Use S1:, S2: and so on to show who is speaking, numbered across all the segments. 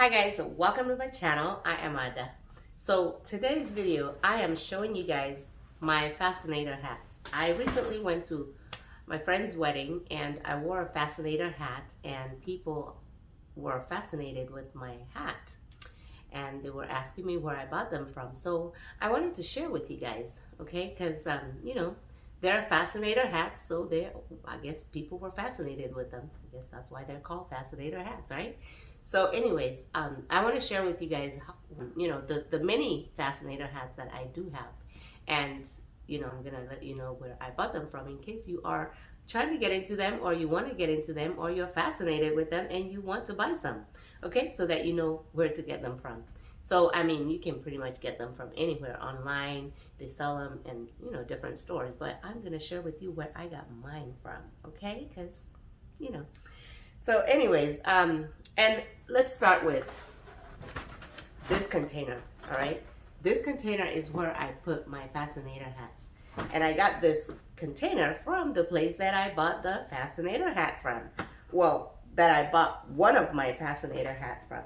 S1: Hi guys, welcome to my channel. I am Ada. So today's video, I am showing you guys my Fascinator hats. I recently went to my friend's wedding and I wore a Fascinator hat and people were fascinated with my hat. And they were asking me where I bought them from. So I wanted to share with you guys, okay? Because, they're Fascinator hats, so I guess people were fascinated with them. I guess that's why they're called Fascinator hats, right? So anyways, I want to share with you guys, the many Fascinator hats that I do have. And, I'm going to let you know where I bought them from in case you are trying to get into them or you want to get into them or you're fascinated with them and you want to buy some, okay? So that you know where to get them from. So, I mean, you can pretty much get them from anywhere online. They sell them in, different stores. But I'm going to share with you where I got mine from, okay? Because, So anyways, and let's start with this container, all right? This container is where I put my Fascinator hats. And I got this container from the place that I bought the Fascinator hat from. Well, that I bought one of my Fascinator hats from.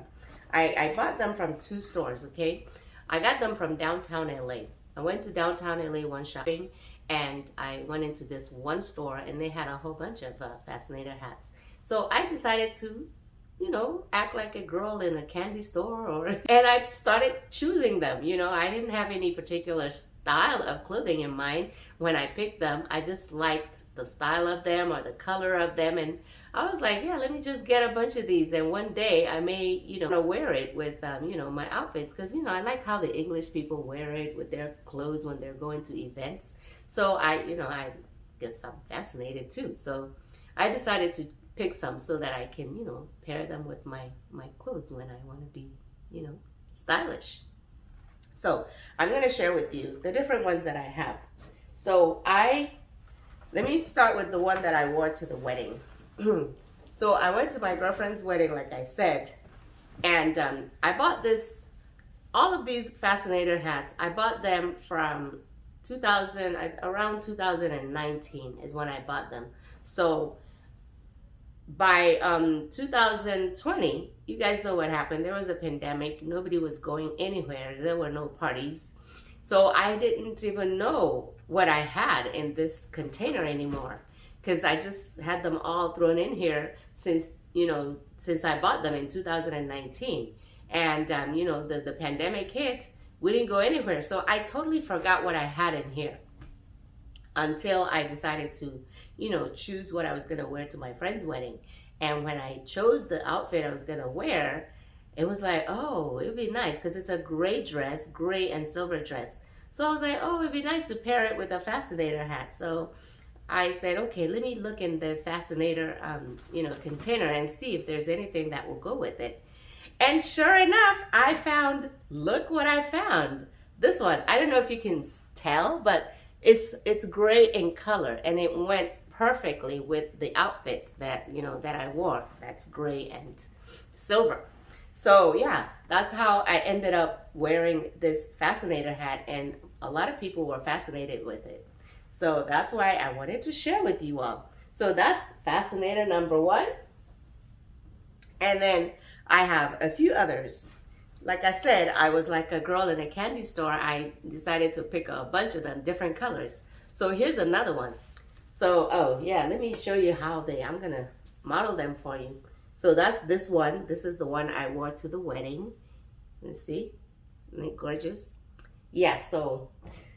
S1: I bought them from two stores, okay? I got them from downtown LA. I went to downtown LA one shopping and I went into this one store and they had a whole bunch of Fascinator hats. So I decided to, act like a girl in a candy store and I started choosing them. I didn't have any particular style of clothing in mind when I picked them. I just liked the style of them or the color of them, and I was like, yeah, let me just get a bunch of these, and one day I may, wear it with, my outfits, because, I like how the English people wear it with their clothes when they're going to events. So I guess I'm fascinated too. So I decided to pick some so that I can, pair them with my clothes when I want to be, stylish. So I'm going to share with you the different ones that I have. So let me start with the one that I wore to the wedding. So I went to my girlfriend's wedding, like I said, and I bought all of these Fascinator hats. I bought them from around 2019 is when I bought them. So by 2020, you guys know what happened. There was a pandemic. Nobody was going anywhere. There were no parties. So I didn't even know what I had in this container anymore, because I just had them all thrown in here since I bought them in 2019. And, the pandemic hit. We didn't go anywhere. So I totally forgot what I had in here until I decided to, choose what I was going to wear to my friend's wedding. And when I chose the outfit I was going to wear, it was like, oh, it would be nice because it's a gray dress, gray and silver dress. So I was like, oh, it'd be nice to pair it with a Fascinator hat. So I said, okay, let me look in the Fascinator, container and see if there's anything that will go with it. And sure enough, look what I found. This one, I don't know if you can tell, but it's gray in color, and it went perfectly with the outfit that I wore. That's gray and silver. So yeah, that's how I ended up wearing this Fascinator hat, and a lot of people were fascinated with it. So that's why I wanted to share with you all. So that's Fascinator number one. And then I have a few others. Like I said, I was like a girl in a candy store. I decided to pick a bunch of them, different colors. So here's another one. So, oh yeah, let me show you how I'm gonna model them for you. So that's this one. This is the one I wore to the wedding. Let's see, isn't it gorgeous? Yeah, so,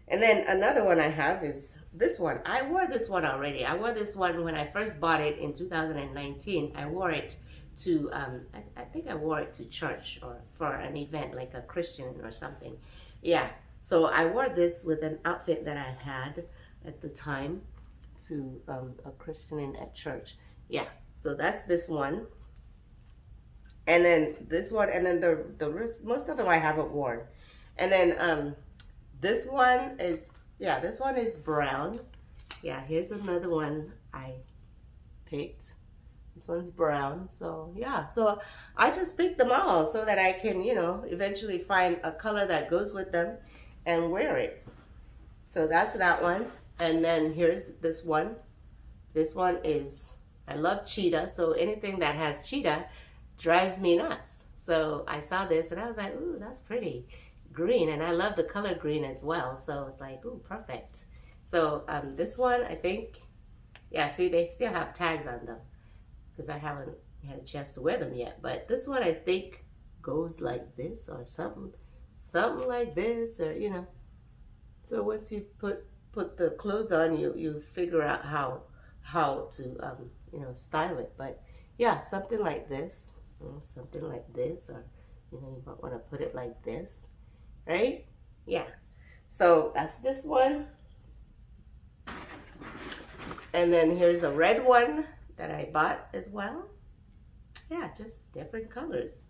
S1: and then another one I have is this one. I wore this one already. I wore this one when I first bought it in 2019. I wore it to, I think I wore it to church or for an event like a Christian or something. Yeah, so I wore this with an outfit that I had at the time to a Christian at church. Yeah, so that's this one. And then this one, and then the rest, most of them I haven't worn. And then this one is, yeah, this one is brown. Yeah, here's another one I picked. This one's brown. So yeah, so I just picked them all so that I can, eventually find a color that goes with them and wear it. So that's that one. And then here's this one. This one is, I love cheetah. So anything that has cheetah drives me nuts. So I saw this and I was like, ooh, that's pretty green. And I love the color green as well. So it's like, ooh, perfect. So this one, I think, yeah, see, they still have tags on them because I haven't had a chance to wear them yet. But this one, I think, goes like this or something like this, or you know. So once you put the clothes on, you figure out how to you know, style it. But yeah, something like this, something like this, or you know, you might want to put it like this, right? Yeah. So that's this one. And then here's a red one that I bought as well. Yeah, just different colors.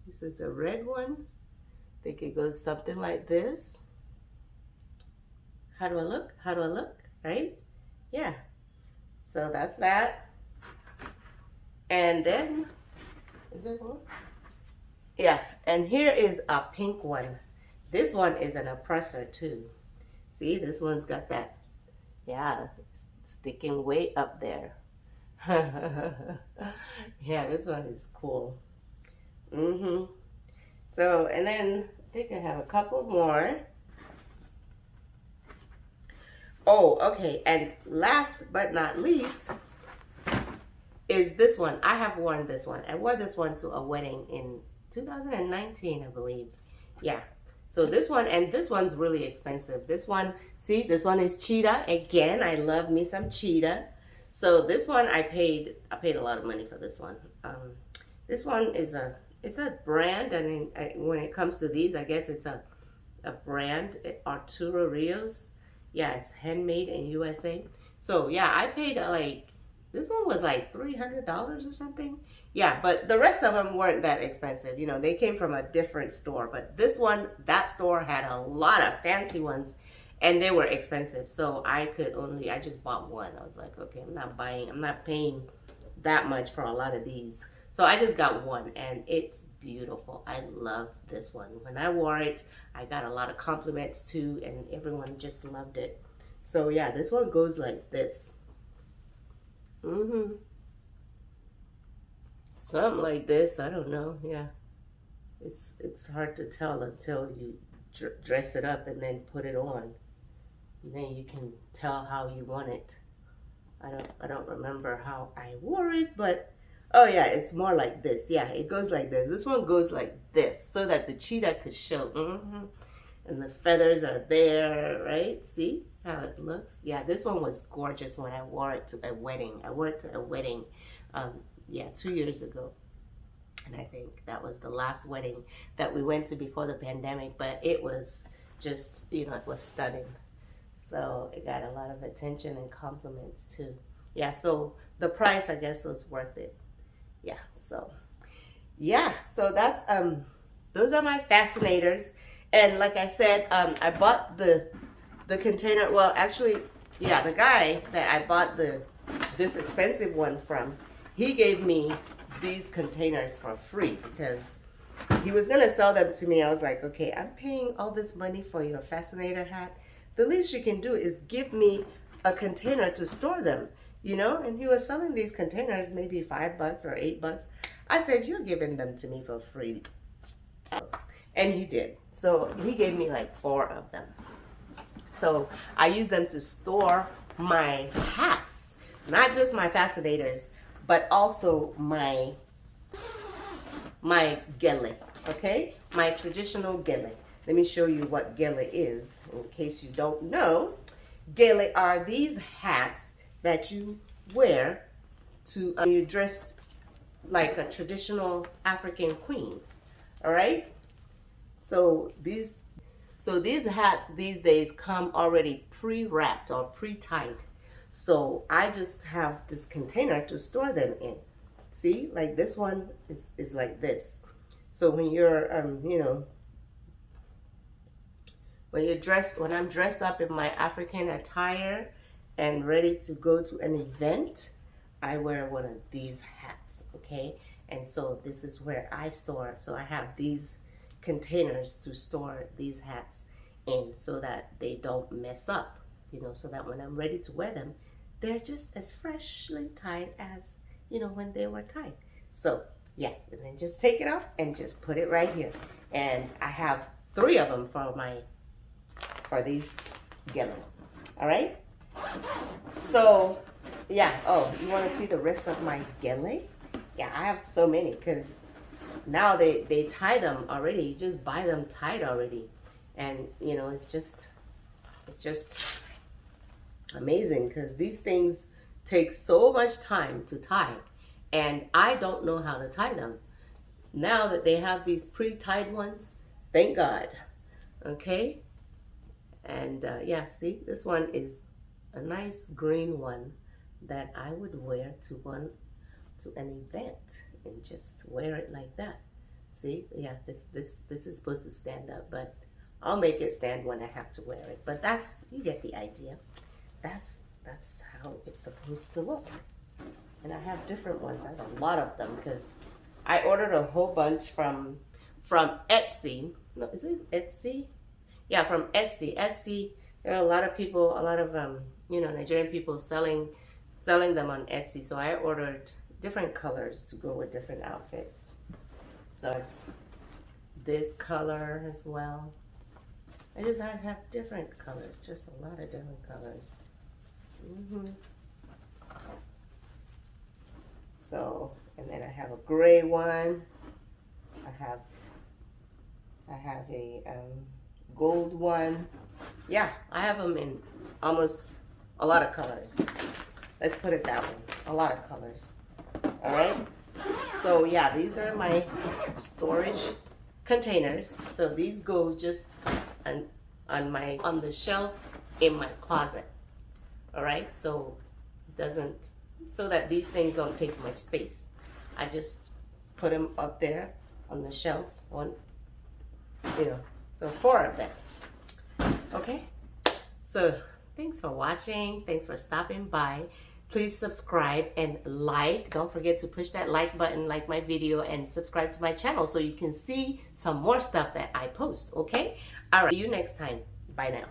S1: This is a red one. I think it goes something like this. How do I look? How do I look? Right? Yeah. So that's that. And then, is there one? Yeah, and here is a pink one. This one is an oppressor too. See, this one's got that, yeah, sticking way up there. Yeah, this one is cool. So, and then I think I have a couple more. Oh, okay, and last but not least is this one. I have worn this one. I wore this one to a wedding in 2019, I believe. Yeah. So this one, and this one's really expensive. This one, see, this one is Cheetah. Again, I love me some Cheetah. So this one, I paid a lot of money for this one. This one is it's a brand, and when it comes to these, I guess it's a brand, Arturo Rios. Yeah, it's handmade in USA. So yeah, I paid like, this one was like $300 or something. Yeah, but the rest of them weren't that expensive. You know, they came from a different store. But this one, that store had a lot of fancy ones, and they were expensive. So I just bought one. I was like, okay, I'm not paying that much for a lot of these. So I just got one, and it's beautiful. I love this one. When I wore it, I got a lot of compliments too, and everyone just loved it. So yeah, this one goes like this. Something like this, I don't know. Yeah, it's hard to tell until you dress it up and then put it on, and then you can tell how you want it. I don't remember how I wore it, but oh yeah, it's more like this. Yeah, it goes like this. This one goes like this so that the cheetah could show. And the feathers are there, right? See how it looks? Yeah, this one was gorgeous when I wore it to a wedding. I wore it to a wedding, yeah, 2 years ago. And I think that was the last wedding that we went to before the pandemic, but it was just, you know, it was stunning. So it got a lot of attention and compliments too. Yeah, so the price, I guess, was worth it. Yeah, so yeah, so that's those are my fascinators. And like I said, I bought the container. Well, actually, yeah, the guy that I bought this expensive one from, he gave me these containers for free because he was gonna sell them to me. I was like, okay, I'm paying all this money for your Fascinator hat. The least you can do is give me a container to store them, you know? And he was selling these containers maybe $5 or $8. I said, you're giving them to me for free. And he did. So he gave me like 4 of them. So I use them to store my hats, not just my fascinators, but also my gele, okay? My traditional gele. Let me show you what gele is, in case you don't know. Gele are these hats that you wear to, you dress like a traditional African queen, all right? So these hats these days come already pre-wrapped or pre-tied. So I just have this container to store them in. See, like this one is like this. So when you're, you know, when I'm dressed up in my African attire and ready to go to an event, I wear one of these hats, okay? And so this is where I store. So I have these containers to store these hats in so that they don't mess up, you know, so that when I'm ready to wear them, they're just as freshly tied as, you know, when they were tied. So Yeah, and then just take it off and just put it right here. And I have 3 of them for these Gala. All right. So yeah. Oh, you want to see the rest of my Gala? Yeah, I have so many because now they tie them already. You just buy them tied already, and you know it's just amazing because these things take so much time to tie, and I don't know how to tie them. Now that they have these pre-tied ones, thank God. Okay, and yeah, see, this one is a nice green one that I would wear to an event and just wear it like that. See, yeah, this is supposed to stand up, but I'll make it stand when I have to wear it. But you get the idea. That's how it's supposed to look. And I have different ones. I have a lot of them because I ordered a whole bunch from Etsy. No, is it Etsy? Yeah, from Etsy. Etsy. There are a lot of people, a lot of Nigerian people selling them on Etsy. So I ordered different colors to go with different outfits. So this color as well. I have different colors, just a lot of different colors. So, and then I have a gray one. I have a gold one. Yeah, I have them in almost a lot of colors. Let's put it that way, a lot of colors. All right. So yeah, these are my storage containers. So these go just on the shelf in my closet. All right. So that these things don't take much space. I just put them up there on the shelf. So 4 of them. Okay. So thanks for watching. Thanks for stopping by. Please subscribe and like. Don't forget to push that like button, like my video, and subscribe to my channel so you can see some more stuff that I post, okay? All right, see you next time. Bye now.